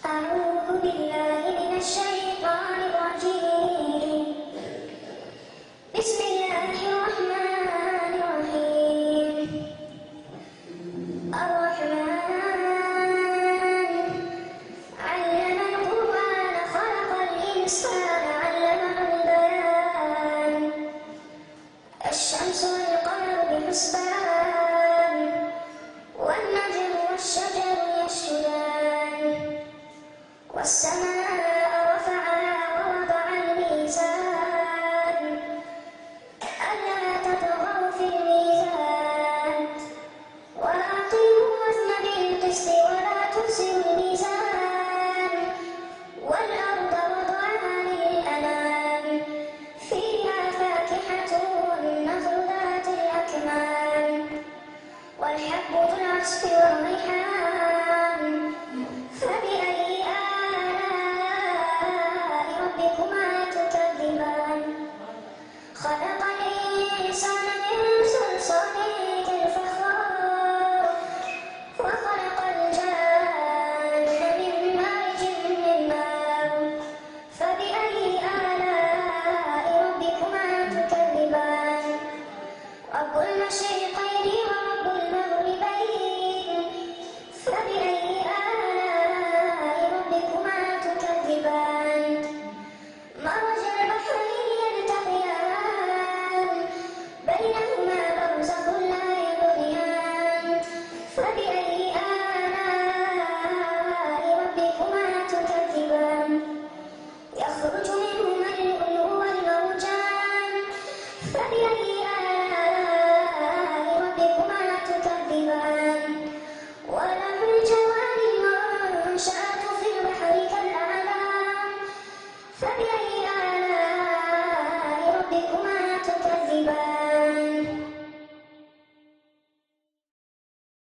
أعوذ بالله من الشيطان الرجيم. بسم الله الرحمن الرحيم. الرحمن علم القرآن خلق الإنسان علمه البيان. الشمس والقمر بحسبان والنجم والشجر يسجدان والسماء